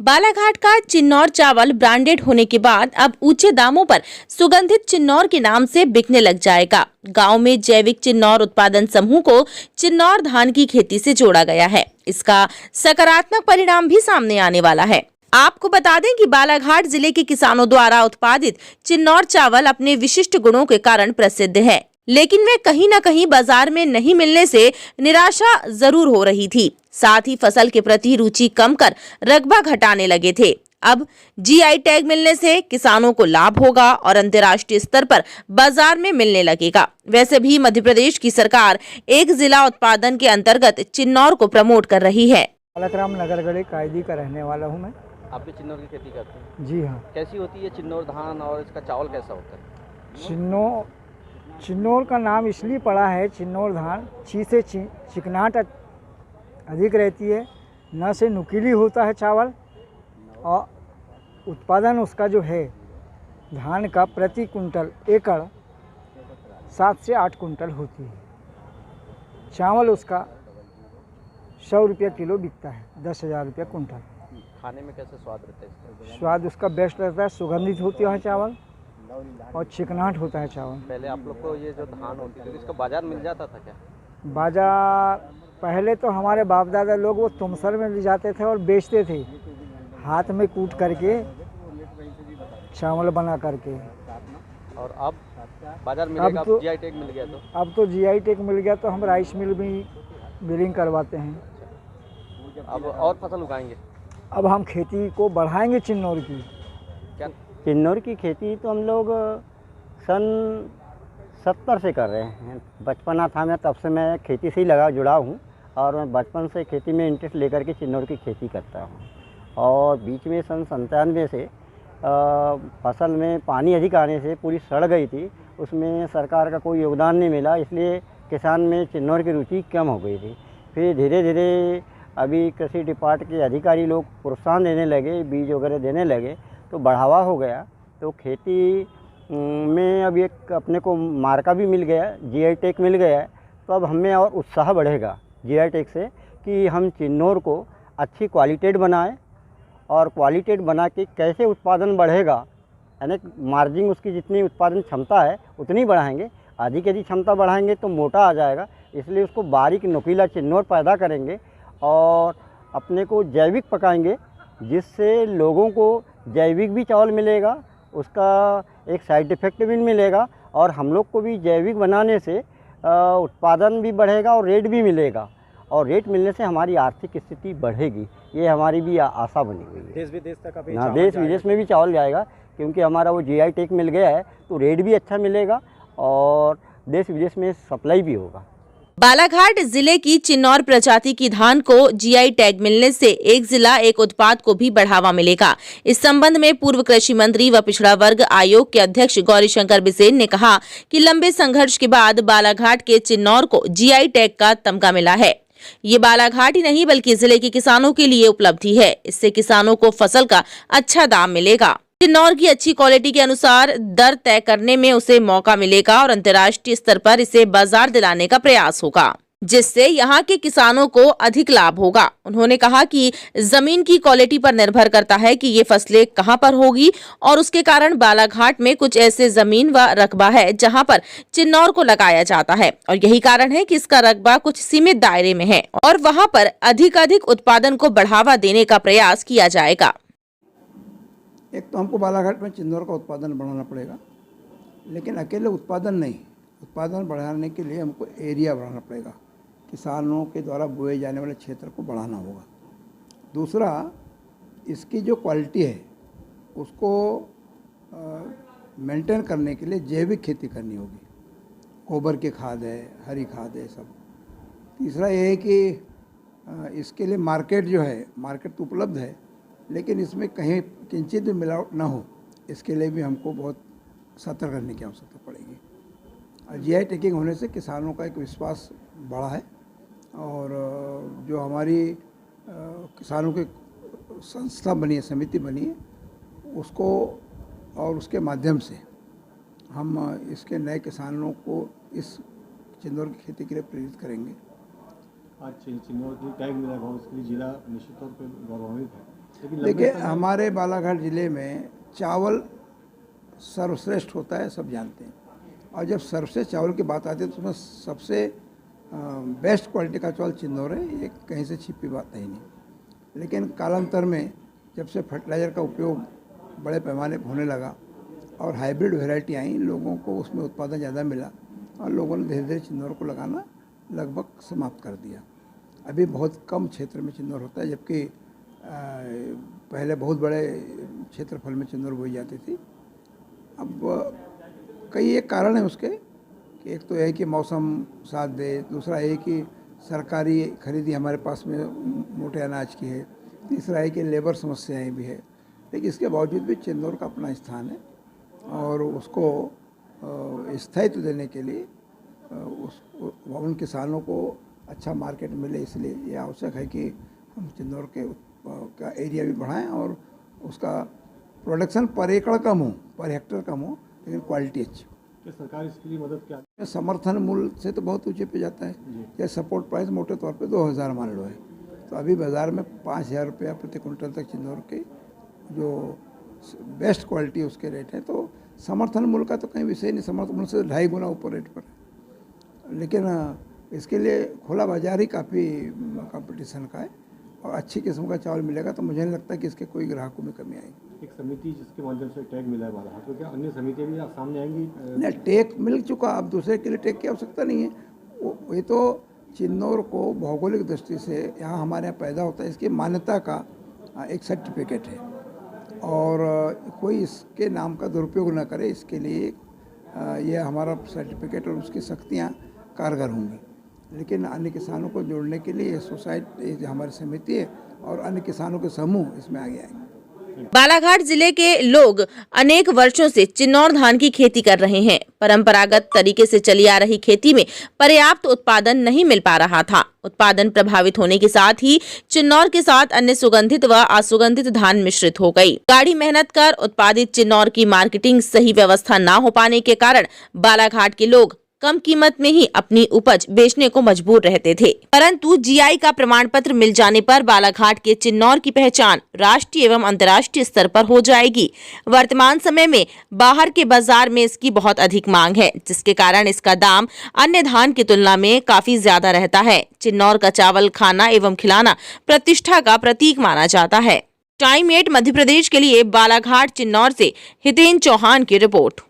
बालाघाट का चिन्नौर चावल ब्रांडेड होने के बाद अब ऊंचे दामों पर सुगंधित चिन्नौर के नाम से बिकने लग जाएगा। गांव में जैविक चिन्नौर उत्पादन समूह को चिन्नौर धान की खेती से जोड़ा गया है। इसका सकारात्मक परिणाम भी सामने आने वाला है। आपको बता दें कि बालाघाट जिले के किसानों द्वारा उत्पादित चिन्नौर चावल अपने विशिष्ट गुणों के कारण प्रसिद्ध है, लेकिन वे कहीं न कहीं बाजार में नहीं मिलने से निराशा जरूर हो रही थी। साथ ही फसल के प्रति रुचि कम कर रकबा घटाने लगे थे। अब जीआई टैग मिलने से किसानों को लाभ होगा और अंतर्राष्ट्रीय स्तर पर बाजार में मिलने लगेगा। वैसे भी मध्य प्रदेश की सरकार एक जिला उत्पादन के अंतर्गत चिन्नौर को प्रमोट कर रही है। बालकराम नगरगढ़ी कायदी का रहने वाला हूँ मैं। आप भी चिन्नौर की खेती करते हैं? जी हाँ। कैसी होती है चिन्नौर धान और इसका चावल कैसा होता है? चिन्नौर का नाम इसलिए पड़ा है, चिन्नौर धान ची से चिकनाहट अधिक रहती है, न से नुकीली होता है चावल, और उत्पादन उसका जो है धान का प्रति कुंटल एकड़ 7 से 8 कुंटल होती है। चावल उसका 100 रुपये किलो बिकता है, 10,000 रुपये कुंटल। खाने में कैसे स्वाद रहता है इसका? स्वाद उसका बेस्ट रहता है, सुगंधित होती है चावल और चिकनाहट होता है चावल। पहले आप लोग को ये जो धान होती थी इसका बाजार मिल जाता था क्या? बाजार पहले तो हमारे बाप दादा लोग वो तुमसर में ले जाते थे और बेचते थे, हाथ में कूट करके चावल बना करके। और अब बाजार मिलेगा? अब जीआई टैग मिल गया तो? अब तो जीआई टैग मिल गया तो हम राइस मिल में मिलिंग करवाते हैं। अब और फसल उगाएंगे? अब हम खेती को बढ़ाएंगे चिन्नौर की। क्या चिन्नौर की खेती तो हम लोग सन 70 से कर रहे हैं। बचपना था मैं, तब से मैं खेती से ही जुड़ा हूँ और मैं बचपन से खेती में इंटरेस्ट लेकर के चिन्नौर की खेती करता हूँ। और बीच में सन 97 से फसल में पानी अधिक आने से पूरी सड़ गई थी, उसमें सरकार का कोई योगदान नहीं मिला, इसलिए किसान में चिन्नौर की रुचि कम हो गई थी। फिर धीरे धीरे अभी कृषि डिपार्ट के अधिकारी लोग प्रोत्साहन देने लगे, बीज वगैरह देने लगे, तो बढ़ावा हो गया। तो खेती में अब एक अपने को मार्का भी मिल गया, जीआई टैग मिल गया है, तो अब हमें और उत्साह बढ़ेगा जीआई टैग से कि हम चिन्नौर को अच्छी क्वालिटेड बनाएं, और क्वालिटेड बना के कैसे उत्पादन बढ़ेगा, यानी मार्जिन उसकी जितनी उत्पादन क्षमता है उतनी बढ़ाएंगे। अधिक यदि क्षमता बढ़ाएंगे तो मोटा आ जाएगा, इसलिए उसको बारीक नुकीला चिन्नौर पैदा करेंगे और अपने को जैविक पकाएंगे, जिससे लोगों को जैविक भी चावल मिलेगा, उसका एक साइड इफ़ेक्ट भी मिलेगा, और हम लोग को भी जैविक बनाने से उत्पादन भी बढ़ेगा और रेट भी मिलेगा, और रेट मिलने से हमारी आर्थिक स्थिति बढ़ेगी। ये हमारी भी आशा बनी हुई है। देश विदेश तक अभी देश विदेश में भी चावल जाएगा, क्योंकि हमारा वो जीआई टैग मिल गया है, तो रेट भी अच्छा मिलेगा और देश विदेश में सप्लाई भी होगा। बालाघाट जिले की चिन्नौर प्रजाति की धान को जीआई टैग मिलने से एक जिला एक उत्पाद को भी बढ़ावा मिलेगा। इस संबंध में पूर्व कृषि मंत्री व पिछड़ा वर्ग आयोग के अध्यक्ष गौरीशंकर बिसेन ने कहा कि लंबे संघर्ष के बाद बालाघाट के चिन्नौर को जीआई टैग का तमगा मिला है। ये बालाघाट ही नहीं बल्कि जिले के किसानों के लिए उपलब्धि है। इससे किसानों को फसल का अच्छा दाम मिलेगा। चिन्नौर की अच्छी क्वालिटी के अनुसार दर तय करने में उसे मौका मिलेगा और अंतर्राष्ट्रीय स्तर पर इसे बाजार दिलाने का प्रयास होगा, जिससे यहाँ के किसानों को अधिक लाभ होगा। उन्होंने कहा कि जमीन की क्वालिटी पर निर्भर करता है कि ये फसलें कहाँ पर होगी, और उसके कारण बालाघाट में कुछ ऐसे जमीन व रकबा है जहाँ पर चिन्नौर को लगाया जाता है, और यही कारण है कि इसका रकबा कुछ सीमित दायरे में है और वहाँ पर अधिक उत्पादन को बढ़ावा देने का प्रयास किया जाएगा। एक तो हमको बालाघाट में चिन्नौर का उत्पादन बढ़ाना पड़ेगा, लेकिन अकेले उत्पादन नहीं, उत्पादन बढ़ाने के लिए हमको एरिया बढ़ाना पड़ेगा, किसानों के द्वारा बोए जाने वाले क्षेत्र को बढ़ाना होगा। दूसरा, इसकी जो क्वालिटी है उसको मेंटेन करने के लिए जैविक खेती करनी होगी, गोबर की खाद है, हरी खाद है, सब। तीसरा ये है कि इसके लिए मार्केट जो है, मार्केट तो उपलब्ध है, लेकिन इसमें कहीं किंचित भी मिलावट ना हो, इसके लिए भी हमको बहुत सतर्क रहने की आवश्यकता पड़ेगी। और जीआई टैगिंग होने से किसानों का एक विश्वास बढ़ा है, और जो हमारी किसानों की संस्था बनी है, समिति बनी है, उसको और उसके माध्यम से हम इसके नए किसानों को इस चिन्नौर की खेती के लिए प्रेरित करेंगे। आज चिन्नौर की टैग मिला है, उसके लिए जिला निश्चित तौर पर गौरवान्वित है। देखिए, हमारे बालाघाट ज़िले में चावल सर्वश्रेष्ठ होता है, सब जानते हैं। और जब सर्वश्रेष्ठ चावल की बात आती है तो उसमें सबसे बेस्ट क्वालिटी का चावल चिन्नौर है, ये कहीं से छिपी बात है नहीं। लेकिन कालांतर में जब से फर्टिलाइज़र का उपयोग बड़े पैमाने पर होने लगा और हाइब्रिड वैरायटी आई, लोगों को उसमें उत्पादन ज़्यादा मिला और लोगों ने धीरे धीरे चिन्नौर को लगाना लगभग समाप्त कर दिया। अभी बहुत कम क्षेत्र में चिन्नौर होता है, जबकि पहले बहुत बड़े क्षेत्रफल में चिन्नौर बोई जाती थी। अब कई एक कारण है उसके कि एक तो यह है कि मौसम साथ दे, दूसरा है कि सरकारी खरीदी हमारे पास में मोटे अनाज की है, तीसरा है कि लेबर समस्याएं भी है। लेकिन इसके बावजूद भी चिन्नौर का अपना स्थान है और उसको स्थायित्व देने के लिए उन किसानों को अच्छा मार्केट मिले, इसलिए ये आवश्यक है कि हम चिन्नौर का एरिया भी बढ़ाएं और उसका प्रोडक्शन पर एकड़ कम हो, पर हेक्टर कम हो, लेकिन क्वालिटी अच्छी हो। क्या सरकार इसके लिए मदद क्या? समर्थन मूल्य से तो बहुत ऊंचे पे जाता है। जैसे सपोर्ट प्राइस मोटे तौर पे 2000 मान लो है, तो अभी बाज़ार में 5000 रुपया प्रति कुंटल तक चिन्नौर के जो बेस्ट क्वालिटी उसके रेट है। तो समर्थन मूल्य का तो कहीं विषय नहीं, समर्थन मूल्य से 2.5 गुना ऊपर रेट पर है। लेकिन इसके लिए खुला बाजार ही काफ़ी कंपटीशन का है और अच्छी किस्म का चावल मिलेगा तो मुझे नहीं लगता कि इसके कोई ग्राहकों में कमी आएगी। एक समिति जिसके माध्यम से टैग मिला है बालाघाट, तो क्या अन्य समितियाँ भी सामने आएंगी? नहीं, टैग मिल चुका, अब दूसरे के लिए टैग की आवश्यकता नहीं है। ये तो चिन्नौर को भौगोलिक दृष्टि से यहाँ हमारे यहाँ पैदा होता है, इसकी मान्यता का एक सर्टिफिकेट है और कोई इसके नाम का दुरुपयोग न करे, इसके लिए ये हमारा सर्टिफिकेट और उसकी सख्तियाँ कारगर होंगी। लेकिन अन्य किसानों को जोड़ने के लिए सोसाइटी हमारी समिति है और अन्य किसानों के समूह इसमें आगे आएंगे। बालाघाट जिले के लोग अनेक वर्षों से चिन्नौर धान की खेती कर रहे हैं। परंपरागत तरीके से चली आ रही खेती में पर्याप्त उत्पादन नहीं मिल पा रहा था। उत्पादन प्रभावित होने के साथ ही चिन्नौर के साथ अन्य सुगंधित व असुगंधित धान मिश्रित हो गई। गाढ़ी मेहनत कर उत्पादित चिन्नौर की मार्केटिंग सही व्यवस्था न हो पाने के कारण बालाघाट के लोग कम कीमत में ही अपनी उपज बेचने को मजबूर रहते थे। परंतु जीआई का प्रमाण पत्र मिल जाने पर बालाघाट के चिन्नौर की पहचान राष्ट्रीय एवं अंतर्राष्ट्रीय स्तर पर हो जाएगी। वर्तमान समय में बाहर के बाजार में इसकी बहुत अधिक मांग है, जिसके कारण इसका दाम अन्य धान की तुलना में काफी ज्यादा रहता है। चिन्नौर का चावल खाना एवं खिलाना प्रतिष्ठा का प्रतीक माना जाता है। टाइम 8 मध्य प्रदेश के लिए बालाघाट चिन्नौर से हितेन चौहान की रिपोर्ट।